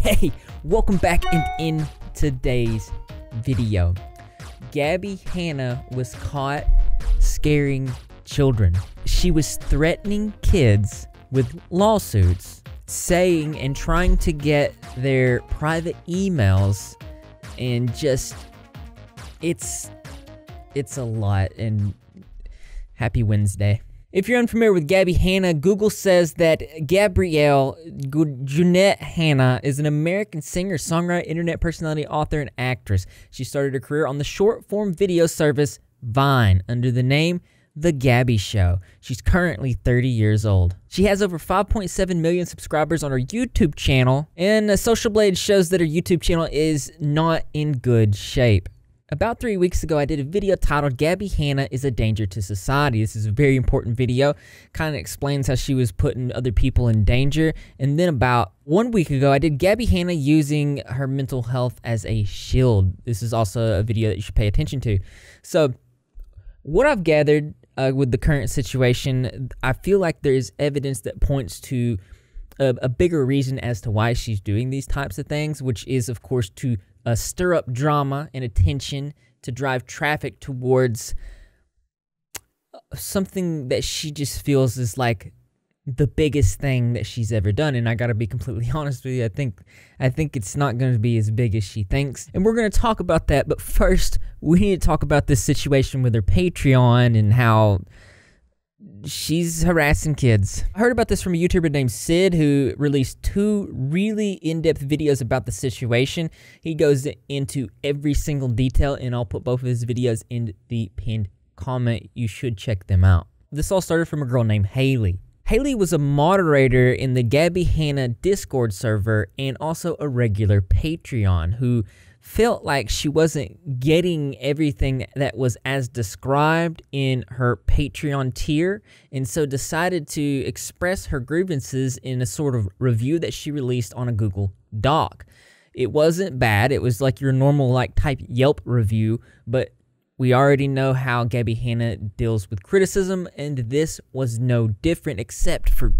Hey, welcome back, and in today's video, Gabby Hanna was caught scaring children. She was threatening kids with lawsuits, saying and trying to get their private emails, and just, it's a lot. And happy Wednesday. If you're unfamiliar with Gabby Hanna, Google says that Gabrielle Jeanette Hanna is an American singer, songwriter, internet personality, author, and actress. She started her career on the short-form video service Vine under the name The Gabby Show. She's currently 30 years old. She has over 5.7 million subscribers on her YouTube channel, and Social Blade shows that her YouTube channel is not in good shape. About 3 weeks ago, I did a video titled Gabby Hanna is a Danger to Society. This is a very important video. Kind of explains how she was putting other people in danger. And then about 1 week ago, I did Gabby Hanna using her mental health as a shield. This is also a video that you should pay attention to. So what I've gathered with the current situation, I feel like there is evidence that points to a bigger reason as to why she's doing these types of things, which is, of course, to stir up drama and attention, to drive traffic towards something that she just feels is like the biggest thing that she's ever done. And I gotta be completely honest with you, I think it's not gonna be as big as she thinks. And we're gonna talk about that, but first, we need to talk about this situation with her Patreon and how she's harassing kids. I heard about this from a YouTuber named Sid, who released 2 really in-depth videos about the situation. He goes into every single detail, and I'll put both of his videos in the pinned comment. You should check them out. This all started from a girl named Haley. Haley was a moderator in the Gabby Hanna Discord server and also a regular Patreon who felt like she wasn't getting everything that was as described in her Patreon tier, and so decided to express her grievances in a sort of review that she released on a Google Doc. It wasn't bad. It was like your normal type Yelp review, but we already know how Gabby Hanna deals with criticism, and this was no different, except for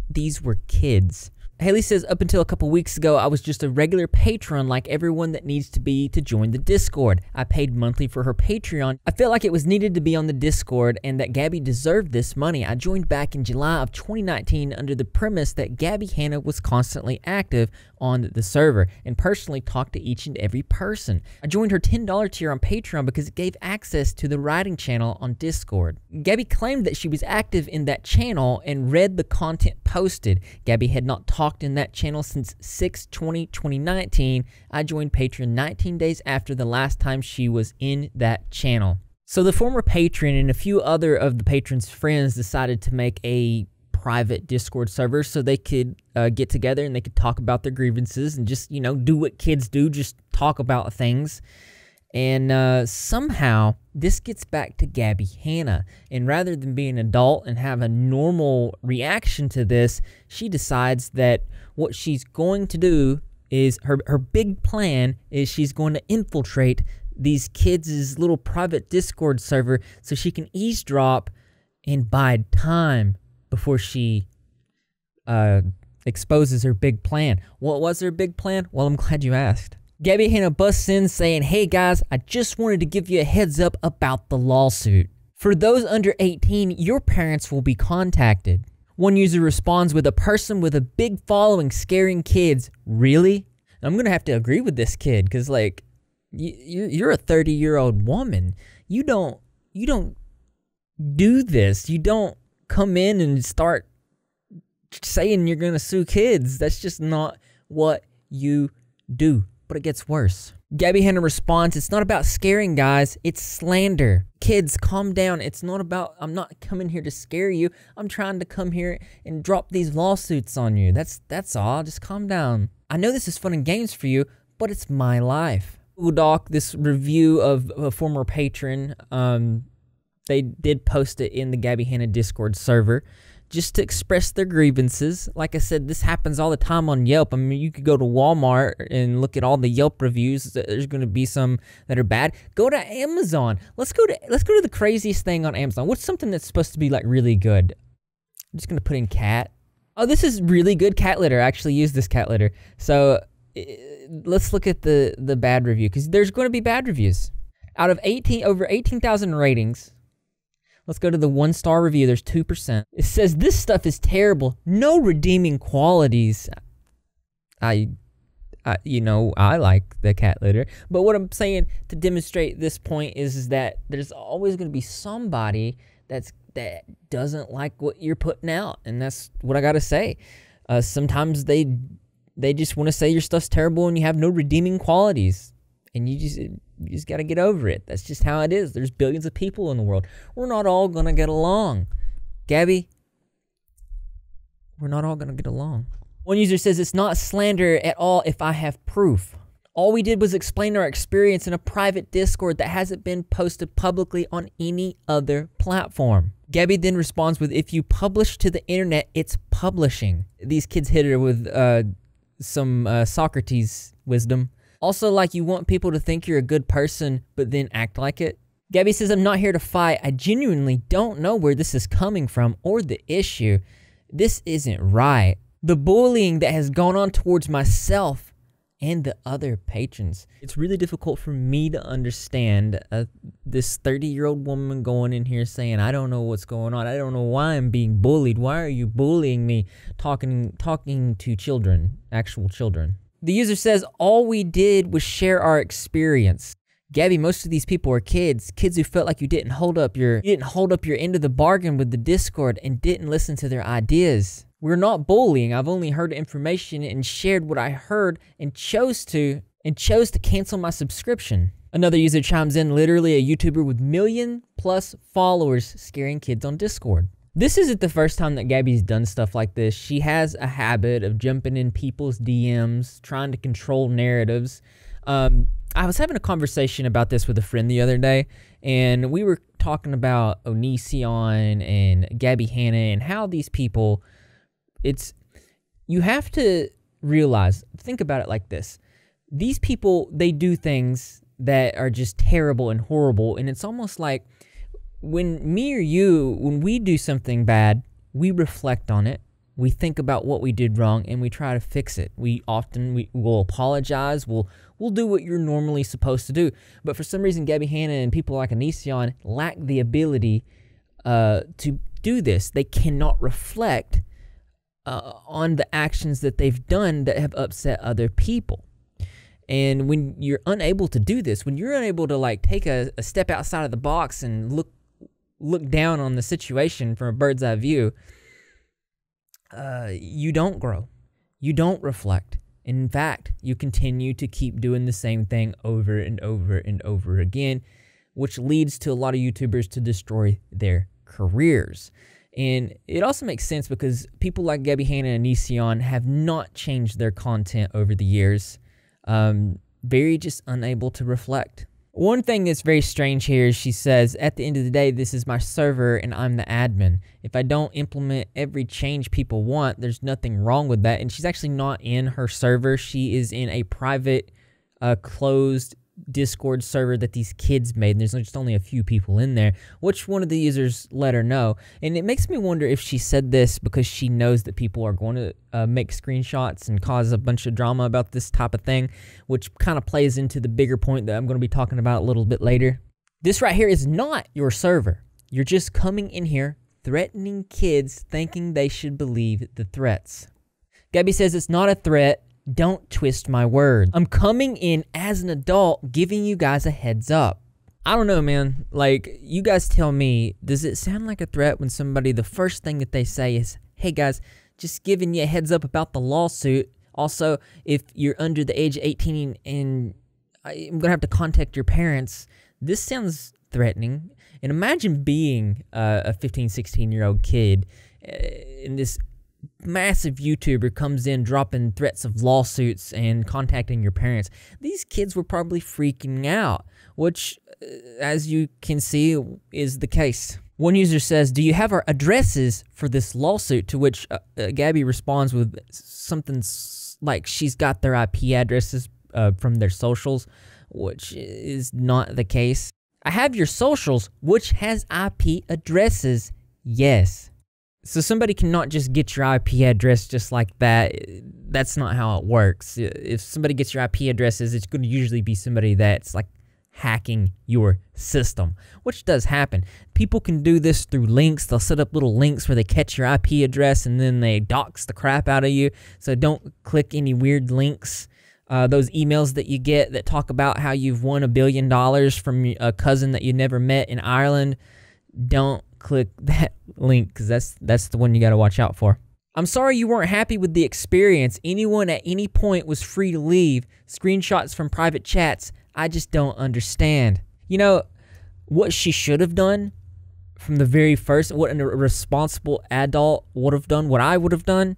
these were kids. Haley says, up until a couple weeks ago, I was just a regular patron like everyone that needs to be to join the Discord. I paid monthly for her Patreon. I felt like it was needed to be on the Discord and that Gabby deserved this money. I joined back in July of 2019 under the premise that Gabby Hanna was constantly active on the server and personally talked to each and every person. I joined her $10 tier on Patreon because it gave access to the writing channel on Discord. Gabby claimed that she was active in that channel and read the content posted. Gabby had not talked in that channel since 6/20/2019. I joined Patreon 19 days after the last time she was in that channel. So the former patron and a few other of the patron's friends decided to make a private Discord server so they could get together and they could talk about their grievances and just, do what kids do, just talk about things. And somehow, this gets back to Gabby Hanna. And rather than be an adult and have a normal reaction to this, she decides that what she's going to do is, her big plan is she's going to infiltrate these kids' little private Discord server so she can eavesdrop and bide time before she exposes her big plan. What was her big plan? Well, I'm glad you asked. Gabby Hanna busts in saying, "Hey guys, I just wanted to give you a heads up about the lawsuit. For those under 18, your parents will be contacted." One user responds with, "A person with a big following scaring kids. Really?" I'm gonna have to agree with this kid, because you're a 30-year-old woman. You don't do this. You don't come in and start saying you're gonna sue kids. That's just not what you do. But it gets worse. Gabby Hanna responds, "It's not about scaring, guys. It's slander. Kids, calm down. It's not about, I'm not coming here to scare you. I'm trying to come here and drop these lawsuits on you. That's all. Just calm down. I know this is fun and games for you, but it's my life." Google Doc, this review of a former patron, they did post it in the Gabby Hanna Discord server, just to express their grievances. Like I said, this happens all the time on Yelp. I mean, you could go to Walmart and look at all the Yelp reviews. There's going to be some that are bad. Go to Amazon. Let's go to the craziest thing on Amazon. What's something that's supposed to be really good? I'm just going to put in cat. Oh, this is really good cat litter. I actually use this cat litter. So let's look at the bad review, because there's going to be bad reviews. Out of over 18,000 ratings, let's go to the 1-star review. There's 2%. It says, this stuff is terrible. No redeeming qualities. I like the cat litter. But what I'm saying to demonstrate this point is that there's always going to be somebody that doesn't like what you're putting out. And that's what I got to say. Sometimes they just want to say your stuff's terrible and you have no redeeming qualities. And you just got to get over it. That's just how it is. There's billions of people in the world. We're not all going to get along. Gabby, we're not all going to get along. One user says, it's not slander at all if I have proof. All we did was explain our experience in a private Discord that hasn't been posted publicly on any other platform. Gabby then responds with, if you publish to the internet, it's publishing. These kids hit her with some Socrates wisdom. Also, like, you want people to think you're a good person, but then act like it. Gabby says, I'm not here to fight. I genuinely don't know where this is coming from or the issue. This isn't right. The bullying that has gone on towards myself and the other patrons. It's really difficult for me to understand this 30-year-old woman going in here saying, I don't know what's going on. I don't know why I'm being bullied. Why are you bullying me? Talking to children, actual children. The user says, all we did was share our experience. Gabby, most of these people are kids who felt like you didn't hold up your end of the bargain with the Discord and didn't listen to their ideas. We're not bullying. I've only heard information and shared what I heard and chose to cancel my subscription. Another user chimes in, literally a YouTuber with 1 million+ followers scaring kids on Discord. This isn't the first time that Gabby's done stuff like this. She has a habit of jumping in people's DMs, trying to control narratives. I was having a conversation about this with a friend the other day, and we were talking about Onision and Gabby Hanna and how these people, you have to realize, think about it like this. These people, they do things that are just terrible and horrible, and it's almost like when me or you, when we do something bad, we reflect on it. We think about what we did wrong and we try to fix it. We will apologize. We'll do what you're normally supposed to do. But for some reason, Gabby Hanna and people like Onision lack the ability to do this. They cannot reflect on the actions that they've done that have upset other people. And when you're unable to do this, when you're unable to like take a step outside of the box and look down on the situation from a bird's eye view, you don't grow. You don't reflect. In fact, you continue to keep doing the same thing over and over and over again, which leads to a lot of YouTubers to destroy their careers. And it also makes sense because people like Gabby Hanna and Onision have not changed their content over the years. Very just unable to reflect. One thing that's very strange here is she says, at the end of the day, this is my server and I'm the admin. If I don't implement every change people want, there's nothing wrong with that. And she's actually not in her server. She is in a private, closed Discord server that these kids made. And there's just only a few people in there, which one of the users let her know. And it makes me wonder if she said this because she knows that people are going to make screenshots and cause a bunch of drama about this type of thing, which kind of plays into the bigger point that I'm going to be talking about a little bit later. This right here is not your server. You're just coming in here threatening kids thinking they should believe the threats. Gabby says it's not a threat. Don't twist my words. I'm coming in as an adult, giving you guys a heads up. I don't know, man. Like, you guys tell me, does it sound like a threat when somebody, the first thing that they say is, hey guys, just giving you a heads up about the lawsuit. Also, if you're under the age of 18 and I'm gonna have to contact your parents, this sounds threatening. And imagine being a 15, 16-year-old kid and this massive YouTuber comes in dropping threats of lawsuits and contacting your parents. These kids were probably freaking out, which, as you can see, is the case. One user says, do you have our addresses for this lawsuit? To which Gabby responds with something like she's got their IP addresses from their socials, which is not the case. I have your socials, which has IP addresses. Yes. So somebody cannot just get your IP address just like that. That's not how it works. If somebody gets your IP addresses, it's going to usually be somebody that's like hacking your system, which does happen. People can do this through links. They'll set up little links where they catch your IP address and then they dox the crap out of you. So don't click any weird links. Those emails that you get that talk about how you've won $1 billion from a cousin that you never met in Ireland, don't click that link, because that's the one you got to watch out for. I'm sorry you weren't happy with the experience. Anyone at any point was free to leave. Screenshots from private chats. I just don't understand. You know, what she should have done from the very first, what a responsible adult would have done, what I would have done,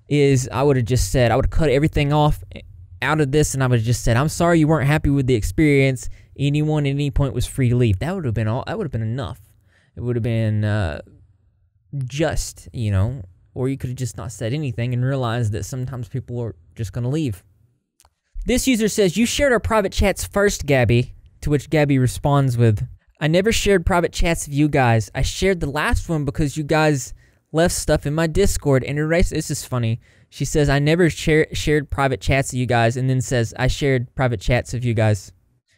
is I would have just said, I would have cut everything off out of this, and I would have just said, I'm sorry you weren't happy with the experience. Anyone at any point was free to leave. That would have been all. That would have been enough. It would have been just, you know, or you could have just not said anything and realized that sometimes people are just going to leave. This user says, you shared our private chats first, Gabby, to which Gabby responds with, I never shared private chats of you guys. I shared the last one because you guys left stuff in my Discord and erased. This is funny. She says, I never shared private chats of you guys, and then says, I shared private chats of you guys.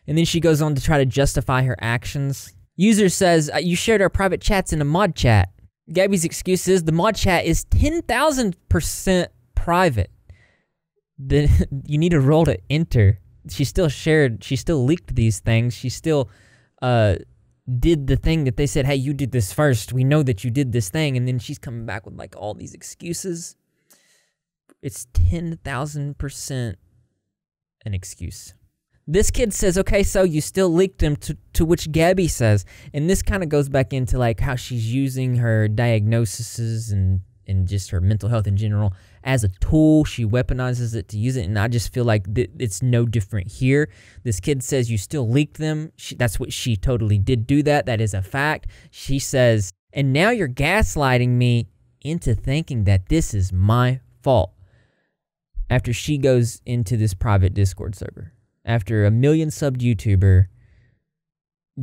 And then she goes on to try to justify her actions. User says, you shared our private chats in a mod chat. Gabby's excuse is, the mod chat is 10,000% private. Then you need to roll to enter. She still leaked these things. She still did the thing that they said, hey, you did this first. We know that you did this thing. And then she's coming back with like all these excuses. It's 10,000% an excuse. This kid says, okay, so you still leaked them, to which Gabby says, and this kind of goes back into like how she's using her diagnoses and just her mental health in general as a tool. She weaponizes it to use it, and I just feel like it's no different here. This kid says you still leaked them. That's what she totally did do that. That is a fact. She says, and now you're gaslighting me into thinking that this is my fault. After she goes into this private Discord server. After a 1 million subbed YouTuber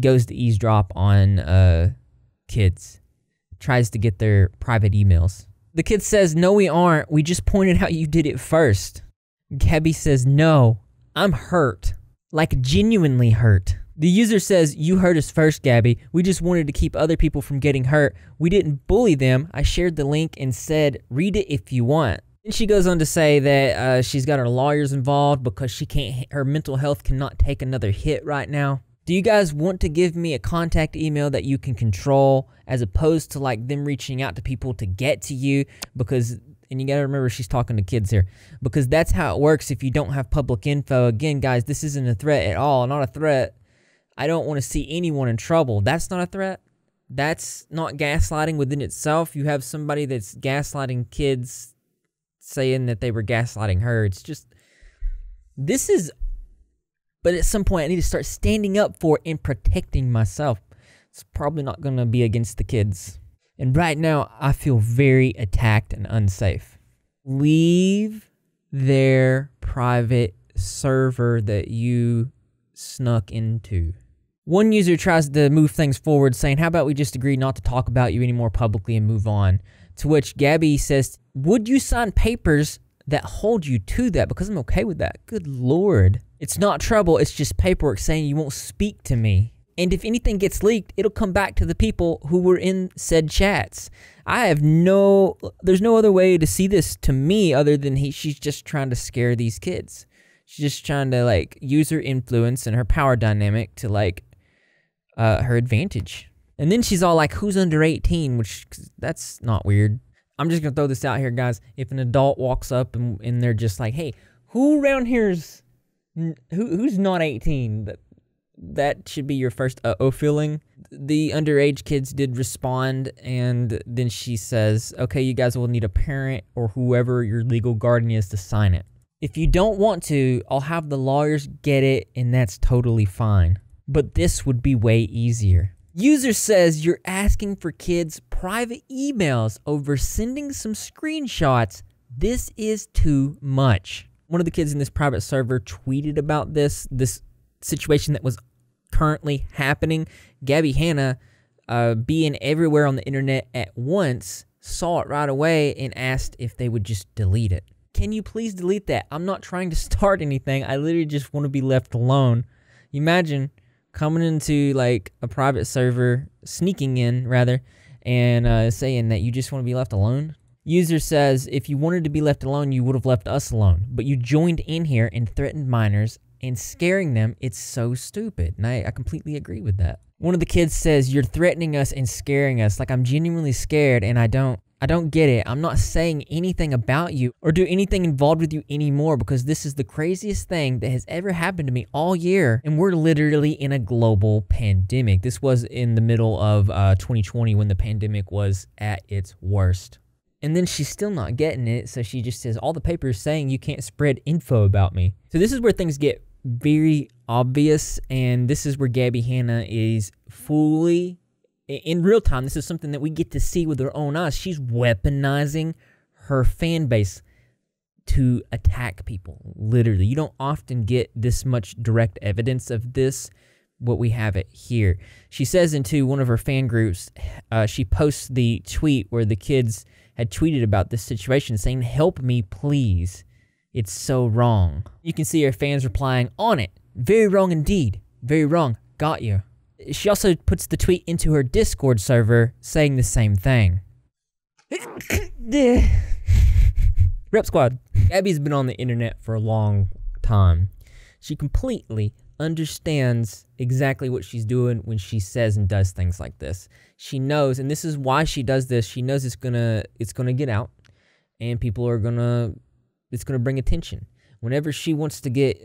goes to eavesdrop on kids, tries to get their private emails. The kid says, no, we aren't. We just pointed out you did it first. Gabby says, no, I'm hurt. Like genuinely hurt. The user says, you hurt us first, Gabby. We just wanted to keep other people from getting hurt. We didn't bully them. I shared the link and said, read it if you want. And she goes on to say that she's got her lawyers involved because her mental health cannot take another hit right now. Do you guys want to give me a contact email that you can control as opposed to like them reaching out to people to get to you? Because, and you gotta remember she's talking to kids here, because that's how it works if you don't have public info. Again, guys, this isn't a threat at all, not a threat. I don't want to see anyone in trouble. That's not a threat. That's not gaslighting within itself. You have somebody that's gaslighting kids saying that they were gaslighting her. It's just, this is, but at some point I need to start standing up for and protecting myself. It's probably not going to be against the kids. And right now, I feel very attacked and unsafe. Leave their private server that you snuck into. One user tries to move things forward, saying, how about we just agree not to talk about you anymore publicly and move on? To which Gabby says, would you sign papers that hold you to that? Because I'm okay with that. Good Lord. It's not trouble. It's just paperwork saying you won't speak to me. And if anything gets leaked, it'll come back to the people who were in said chats. There's no other way to see this to me other than she's just trying to scare these kids. She's just trying to like use her influence and her power dynamic to like her advantage. And then she's all like, who's under 18? Which, that's not weird. I'm just going to throw this out here, guys. If an adult walks up and they're just like, hey, who around here's, who's not 18? That should be your first feeling. The underage kids did respond, and then she says, okay, you guys will need a parent or whoever your legal guardian is to sign it. If you don't want to, I'll have the lawyers get it, and that's totally fine. But this would be way easier. User says you're asking for kids' private emails over sending some screenshots. This is too much. One of the kids in this private server tweeted about this situation that was currently happening. Gabby Hanna, being everywhere on the internet at once, saw it right away and asked if they would just delete it. Can you please delete that? I'm not trying to start anything. I literally just want to be left alone. Imagine coming into like a private server, sneaking in rather, and saying that you just want to be left alone. User says, if you wanted to be left alone, you would have left us alone. But you joined in here and threatened minors and scaring them. It's so stupid. And I completely agree with that. One of the kids says, you're threatening us and scaring us. Like, I'm genuinely scared and I don't get it. I'm not saying anything about you or do anything involved with you anymore because this is the craziest thing that has ever happened to me all year. And we're literally in a global pandemic. This was in the middle of 2020 when the pandemic was at its worst. And then she's still not getting it. So she just says, all the papers saying you can't spread info about me. So this is where things get very obvious. And this is where Gabby Hanna is fully in real time. This is something that we get to see with our own eyes. She's weaponizing her fan base to attack people. Literally, you don't often get this much direct evidence of this. What we have it here. She says into one of her fan groups, she posts the tweet where the kids had tweeted about this situation saying, help me please. It's so wrong. You can see her fans replying on it. Very wrong indeed. Very wrong. Got you. She also puts the tweet into her Discord server saying the same thing. Rep Squad. Gabby's been on the internet for a long time. She completely understands exactly what she's doing when she says and does things like this. She knows, and this is why she does this. She knows it's gonna get out, and people are it's gonna bring attention. Whenever she wants to get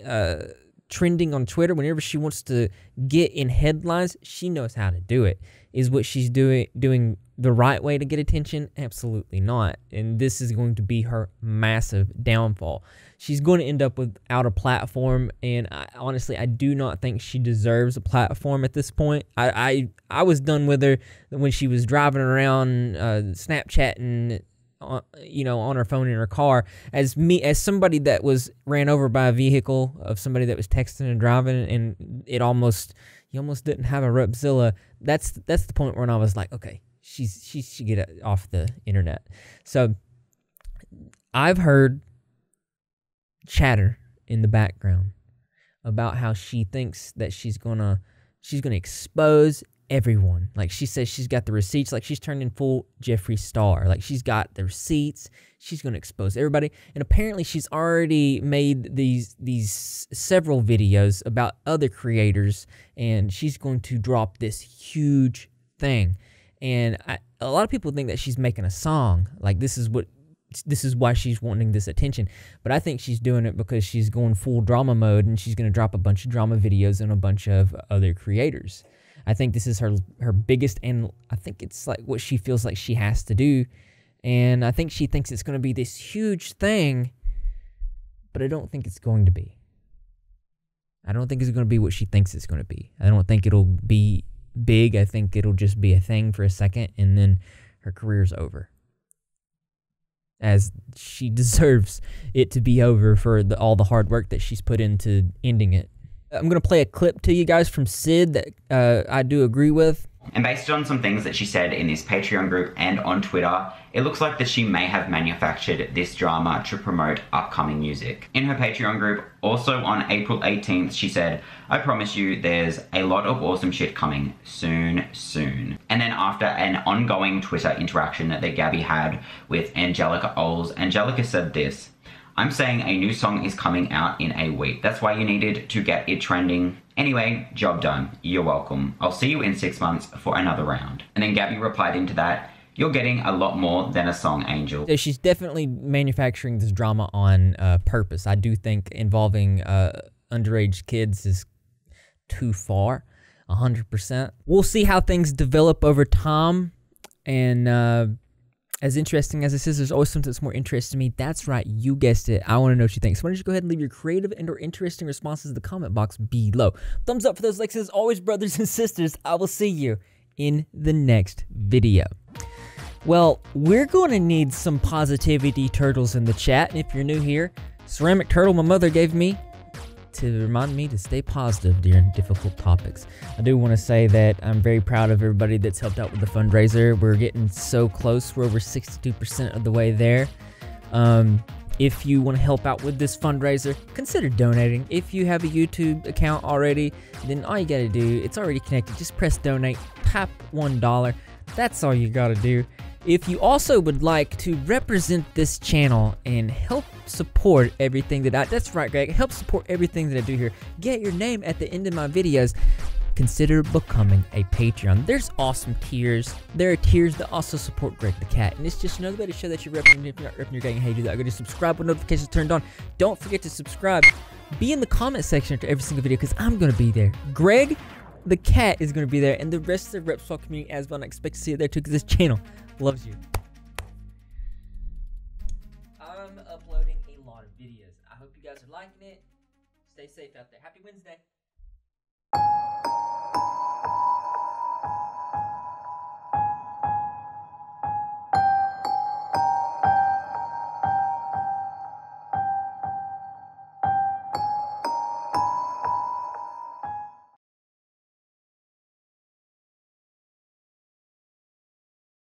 trending on Twitter, whenever she wants to get in headlines, she knows how to do it. Is what she's doing the right way to get attention? Absolutely not. And this is going to be her massive downfall. She's going to end up without a platform, and honestly, I do not think she deserves a platform at this point. I was done with her when she was driving around Snapchatting, on her phone in her car. As somebody that was ran over by a vehicle of somebody that was texting and driving, and you almost didn't have a Repzilla. That's the point where I was like, okay, she should get off the internet. So I've heard chatter in the background about how she thinks that she's gonna expose everyone. Like, she says she's got the receipts, like she's turned in full Jeffree Star. Like, she's got the receipts, she's gonna expose everybody. And apparently she's already made these several videos about other creators, and she's going to drop this huge thing. And a lot of people think that she's making a song. Like, this is why she's wanting this attention. But I think she's doing it because she's going full drama mode, and she's going to drop a bunch of drama videos and a bunch of other creators. I think this is her biggest, and I think it's like what she feels like she has to do. And I think she thinks it's going to be this huge thing, but I don't think it's going to be. I don't think it's going to be what she thinks it's going to be. I don't think it'll be big. I think it'll just be a thing for a second, and then her career's over. As she deserves it to be over for all the hard work that she's put into ending it. I'm going to play a clip to you guys from Sid that I do agree with. And based on some things that she said in this Patreon group and on Twitter, it looks like that she may have manufactured this drama to promote upcoming music. In her Patreon group, also on April 18th, she said, I promise you there's a lot of awesome shit coming soon. And then after an ongoing Twitter interaction that Gabby had with Angelica Oles, Angelica said this, I'm saying a new song is coming out in a week. That's why you needed to get it trending. Anyway, job done. You're welcome. I'll see you in 6 months for another round. And then Gabby replied into that, you're getting a lot more than a song, Angel. So she's definitely manufacturing this drama on purpose. I do think involving underage kids is too far, 100%. We'll see how things develop over time, and as interesting as this is, there's always something that's more interesting to me. That's right, you guessed it. I want to know what you think. So why don't you go ahead and leave your creative and or interesting responses in the comment box below. Thumbs up for those likes. As always, brothers and sisters, I will see you in the next video. Well, we're going to need some positivity turtles in the chat. And if you're new here, ceramic turtle my mother gave me to remind me to stay positive during difficult topics. I do want to say that I'm very proud of everybody that's helped out with the fundraiser. We're getting so close. We're over 62% of the way there. If you want to help out with this fundraiser, consider donating. If you have a YouTube account already, then all you got to do, it's already connected. Just press donate, tap $1. That's all you got to do. If you also would like to represent this channel and help support everything that that's right, Greg, help support everything that I do here, get your name at the end of my videos, consider becoming a Patreon. There's awesome tiers. There are tiers that also support Greg the Cat, and it's just another way to show that you're repping. If you're not repping, you're getting hey, do that. Go to subscribe with notifications turned on. Don't forget to subscribe. Be in the comment section after every single video because I'm gonna be there. Greg the Cat is gonna be there, and the rest of the Repzilla community as well. And I expect to see it there too because this channel loves you. I'm uploading a lot of videos. I hope you guys are liking it. Stay safe out there. Happy Wednesday.